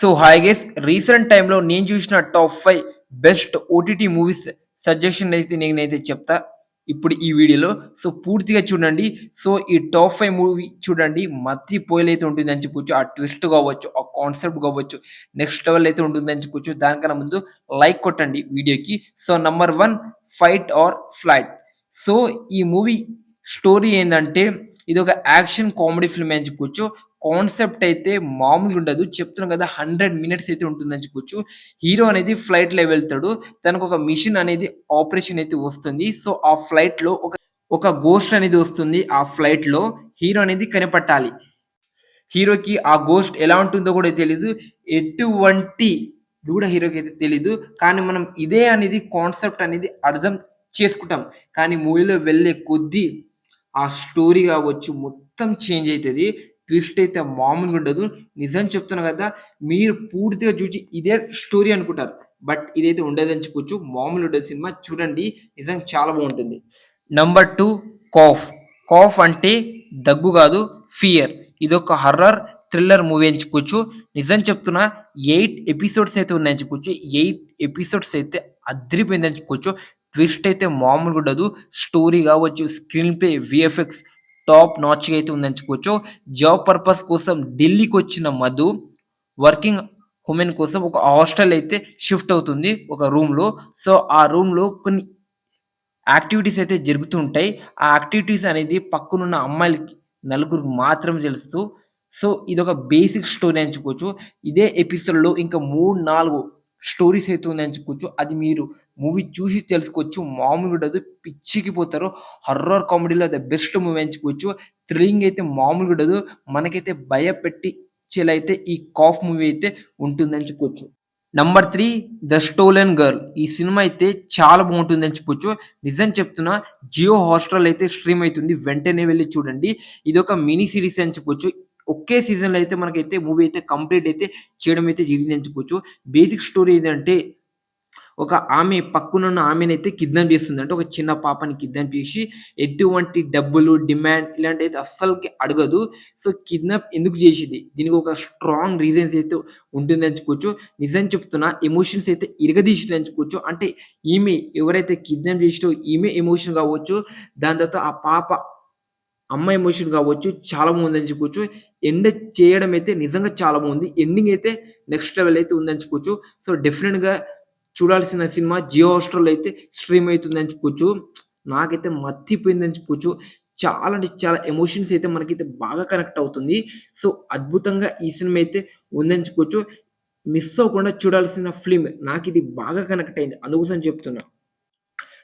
So hi guys, recent టైంలో నేను చూసిన top 5 best OTT movies suggestion అయితే నేనైతే చెప్తా ఇప్పుడు ఈ వీడియోలో. సో పూర్తిగా చూడండి. సో ఈ టాప్ 5 మూవీ చూడండి, మతిపోయేలైతే ఉంటుందని చెప్పొచ్చు. ఆ ట్విస్ట్ కావచ్చు, ఆ కాన్సెప్ట్ కావచ్చు, నెక్స్ట్ లెవెల్ అయితే ఉంటుందని చెప్పొచ్చు. దానికన్నా ముందు లైక్ కొట్టండి వీడియోకి. So number 1, fight or flight. So ఈ మూవీ స్టోరీ ఏందంటే, ఇదొక యాక్షన్ కామెడీ ఫిల్మ్ అని చెప్పుకోవచ్చు. కాన్సెప్ట్ అయితే మామూలుగా ఉండదు. చెప్తున్నాను కదా, 100 మినిట్స్ అయితే ఉంటుందని చెప్పొచ్చు. హీరో అనేది ఫ్లైట్‌లో వెళ్తాడు. తనకొక మిషన్ అనేది ఆపరేషన్ అయితే వస్తుంది. సో ఆ ఫ్లైట్‌లో ఒక గోస్ట్ అనేది వస్తుంది. ఆ ఫ్లైట్‌లో హీరో అనేది కనిపెట్టాలి. హీరోకి ఆ గోస్ట్ ఎలా ఉంటుందో కూడా తెలీదు. ఎటువంటి కూడా హీరోకైతే తెలీదు. కానీ మనం ఇదే అనేది కాన్సెప్ట్ అనేది అర్థం చేసుకుంటాం. కానీ మూవీలో వెళ్ళే కొద్దీ ఆ స్టోరీ కావచ్చు మొత్తం చేంజ్ అయితది. ట్విస్ట్ అయితే మామూలుగా ఉండదు. నిజం చెప్తున్నా కదా! మీరు పూర్తిగా చూచి ఇదే స్టోరీ అనుకుంటారు. బట్ ఇదైతే ఉండదని చెప్పొచ్చు. మామూలుగా ఉండదు సినిమా. చూడండి, నిజంగా చాలా బావుంటుంది. నంబర్ 2, 'ఖౌఫ్'. 'ఖౌఫ్' అంటే దగ్గు కాదు, ఫియర్. ఇదొక హర్రర్ థ్రిల్లర్ మూవీ అని చెప్పుకోవచ్చు. నిజం చెప్తున్నా, 8 ఎపిసోడ్స్ అయితే ఉన్నాయని చెప్పుకోవచ్చు. 8 ఎపిసోడ్స్ అయితే అదిరిపోయిందని చెప్పుకోవచ్చు. ట్విస్ట్ అయితే మామూలుగా ఉండదు. స్టోరీ కావచ్చు, స్క్రీన్ ప్లే, వీఎఫ్ఎక్స్ టాప్ నాచ్‌గా అయితే ఉందని చెప్పుకోవచ్చు. జాబ్ పర్పస్ కోసం ఢిల్లీకొచ్చిన మధు వర్కింగ్ ఉమెన్ కోసం ఒక హాస్టల్ అయితే షిఫ్ట్ అవుతుంది ఒక రూమ్‌లో. సో ఆ రూమ్‌లో కొన్ని యాక్టివిటీస్ అయితే జరుగుతూ ఉంటాయి. ఆ యాక్టివిటీస్ అనేది పక్కనున్న అమ్మాయిలకి నలుగురికి మాత్రమే తెలుసు. సో ఇదొక బేసిక్ స్టోరీ అని చెప్పుకోవచ్చు. ఇదే ఎపిసోడ్‌లో ఇంకా 3, 4 స్టోరీస్ అయితే ఉన్నాయని చెప్పుకోవచ్చు. అది మీరు మూవీ చూసి తెలుసుకోవచ్చు. మామూలుగా ఉండదు. పిచ్చెక్కిపోతారు. హారర్ కామెడీలో ద బెస్ట్ మూవీ అని చెప్పుకోవచ్చు. థ్రిల్లింగ్ అయితే మామూలుగా ఉండదు. మనకైతే భయపెట్టిచ్చేలా అయితే ఈ 'ఖౌఫ్' మూవీ అయితే ఉంటుందని చెప్పుకోవచ్చు. Number 3, 'the stolen girl'. ఈ సినిమా అయితే చాలా బావుంటుందని చెప్పొచ్చు. నిజం చెప్తున్నా, జియో హాట్‌స్టార్‌లో అయితే స్ట్రీమ్ అయితుంది. వెంటనే వెళ్లి చూడండి. ఇదొక మినీ సీరీస్ అని చెప్పొచ్చు. ఒకే సీజన్‌లో అయితే మనకైతే మూవీ అయితే కంప్లీట్ అయితే చేయడం అయితే జరిగిందని చెప్పొచ్చు. బేసిక్ స్టోరీ ఏదంటే, ఒక ఆమె పక్కనున్న ఆమెనైతే కిడ్నాప్ చేస్తుంది. అంటే ఒక చిన్న పాపని కిడ్నాప్ చేసి ఎటువంటి డబ్బులు, డిమాండ్ ఇలాంటివైతే అస్సలకి అడగదు. సో, కిడ్నాప్ ఎందుకు చేసిద్ది? దీనికి ఒక స్ట్రాంగ్ రీజన్స్ అయితే ఉంటుందని చెప్పుకోవచ్చు. నిజం చెప్తున్నా, ఎమోషన్స్ అయితే ఇరగదీసిందని చెప్పుకోవచ్చు. అంటే ఈమె ఎవరైతే కిడ్నాప్ చేసిరో ఈమె ఎమోషన్ కావచ్చు. దాని తర్వాత ఆ పాప అమ్మ ఎమోషన్ కావచ్చు, చాలా బాగుందని చెప్పుకోవచ్చు. ఎండ్ చేయడం అయితే నిజంగా చాలా బాగుంది. ఎండింగ్ అయితే నెక్స్ట్ లెవెల్ అయితే ఉందని చెప్పుకోవచ్చు. సో, డెఫినిట్‌గా చూడాల్సిన సినిమా. జియో హాట్‌స్టార్‌లో అయితే స్ట్రీమ్ అయితుందని చెప్పుకోవచ్చు. నాకైతే మతిపోయిందని చెప్పుకోవచ్చు. చాలా అంటే చాలా ఎమోషన్స్ అయితే మనకైతే బాగా కనెక్ట్ అవుతుంది. సో, అద్భుతంగా ఈ సినిమా అయితే ఉందని చెప్పుకోవచ్చు. మిస్ అవ్వకుండా చూడాల్సిన ఫిల్మ్. నాకిది బాగా కనెక్ట్ అయింది. అందుకోసం చెప్తున్నా.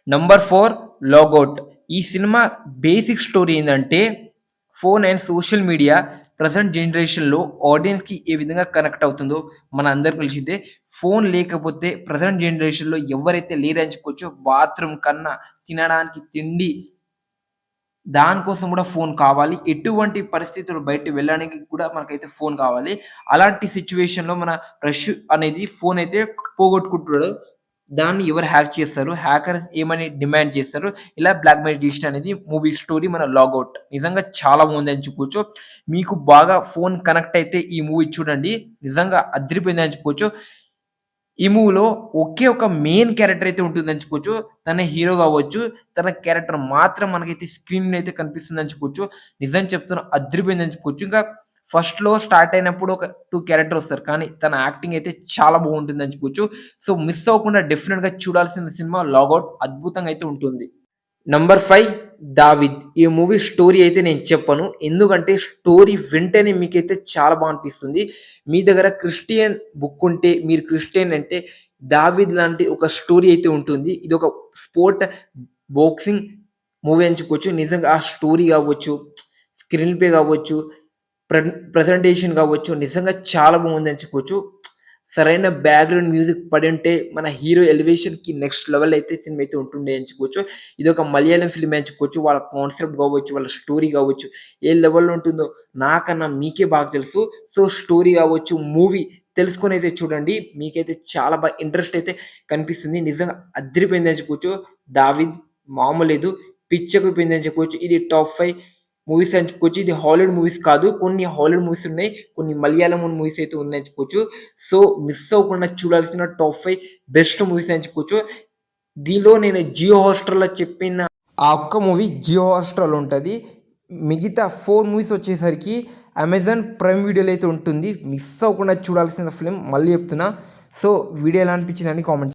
Number 4, 'logout'. ఈ సినిమా బేసిక్ స్టోరీ ఏందంటే, phone and social media present జనరేషన్‌లో ఆడియన్స్‌కి ఏ విధంగా కనెక్ట్ అవుతుందో మనందరికి తెలిసిందే. ఫోన్ లేకపోతే ప్రెజెంట్ జనరేషన్‌లో ఎవరైతే లేరని చెప్పుకోవచ్చు. బాత్రూమ్ కన్నా, తినడానికి తిండి, దానికోసం కూడా ఫోన్ కావాలి. ఎటువంటి పరిస్థితుల్లో బయటికి వెళ్ళడానికి కూడా మనకైతే ఫోన్ కావాలి. అలాంటి సిట్యుయేషన్‌లో మన రష్ అనేది ఫోన్ అయితే పోగొట్టుకుంటున్నాడు. దాన్ని ఎవరు హ్యాక్ చేస్తారు? హ్యాకర్స్ ఏమని డిమాండ్ చేస్తారు? ఇలా బ్లాక్‌మెయిల్ చేసిర్రు అనేది మూవీ స్టోరీ మన 'లాగౌట్'. నిజంగా చాలా బాగుందని చెప్పుకోవచ్చు. మీకు బాగా ఫోన్ కనెక్ట్ అయితే ఈ మూవీ చూడండి. నిజంగా అదిరిపోయిందని చెప్పుకోవచ్చు. ఈ మూవీలో ఒకే ఒక మెయిన్ క్యారెక్టర్ అయితే ఉంటుందని చెప్పుకోవచ్చు. తనే హీరో కావచ్చు. తన క్యారెక్టర్ మాత్రం మనకైతే స్క్రీన్ మీద అయితే కనిపిస్తుందని చెప్పుకోవచ్చు. నిజం చెప్తున్నా, అదిరిపోయిందని చెప్పుకోవచ్చు. ఇంకా ఫస్ట్‌లో స్టార్ట్ అయినప్పుడు ఒక 2 క్యారెక్టర్ వస్తారు. కానీ తన యాక్టింగ్ అయితే చాలా బాగుంటుందని చెప్పుకోవచ్చు. సో, మిస్ అవ్వకుండా డెఫినిట్‌గా చూడాల్సిన సినిమా 'లాగౌట్'. అద్భుతంగా అయితే ఉంటుంది. నంబర్ 5, 'దావీద్'. ఈ మూవీ స్టోరీ అయితే నేను చెప్పను. ఎందుకంటే స్టోరీ వింటేనే మీకైతే చాలా అనిపిస్తుంది. మీ దగ్గర క్రిస్టియన్ బుక్ ఉంటే, మీరు క్రిస్టియన్ అంటే 'దావీద్' లాంటి ఒక స్టోరీ అయితే ఉంటుంది. ఇదొక స్పోర్ట్ బాక్సింగ్ మూవీ అని చెప్పుకోవచ్చు. నిజంగా ఆ స్టోరీ కావచ్చు, స్క్రీన్ ప్లే కావచ్చు, ప్రెజెంటేషన్ కావచ్చు, నిజంగా చాలా బాగుందని చెప్పుకోవచ్చు. సరైన బ్యాక్‌గ్రౌండ్ మ్యూజిక్ పడుంటే మన హీరో ఎలివేషన్‌కి నెక్స్ట్ లెవెల్ అయితే సినిమా అయితే ఉంటుండే అని చెప్పుకోవచ్చు. ఇదొక మలయాళం ఫిల్మ్ అని చెప్పుకోవచ్చు. వాళ్ళ కాన్సెప్ట్ కావచ్చు, వాళ్ళ స్టోరీ కావచ్చు, ఏ లెవెల్‌లో ఉంటుందో నాకన్నా మీకే బాగా తెలుసు. సో, స్టోరీ కావచ్చు, మూవీ తెలుసుకొని అయితే చూడండి. మీకైతే చాలా బాగా ఇంట్రెస్ట్ అయితే కనిపిస్తుంది. నిజంగా అదిరిపోయిందని చెప్పుకోవచ్చు. 'దావీద్' మామూలు లేదు. పిచ్చెక్కిపోయిందని చెప్పుకోవచ్చు. ఇది టాప్ 5 మూవీస్ అని చెప్పుకోవచ్చు. ఇది హాలీవుడ్ మూవీస్ కాదు. కొన్ని హాలీవుడ్ మూవీస్ ఉన్నాయి. కొన్ని మలయాళం మూవీస్ అయితే ఉన్నాయని చెప్పుకోవచ్చు. సో, మిస్ అవ్వకుండా చూడాల్సిన టాప్ 5 బెస్ట్ మూవీస్ అని చెప్పుకోవచ్చు. దీనిలో నేను జియో హాట్‌స్టార్‌లో చెప్పిన ఆ ఒక్క మూవీ జియో హాట్‌స్టార్‌లో ఉంటది. మిగతా 4 మూవీస్ వచ్చేసరికి అమెజాన్ ప్రైమ్ వీడియోలో అయితే ఉంటుంది. మిస్ అవ్వకుండా చూడాల్సిన ఫిల్మ్ మళ్ళీ చెప్తున్నా. సో, వీడియో ఎలా అనిపించిందని కామెంట్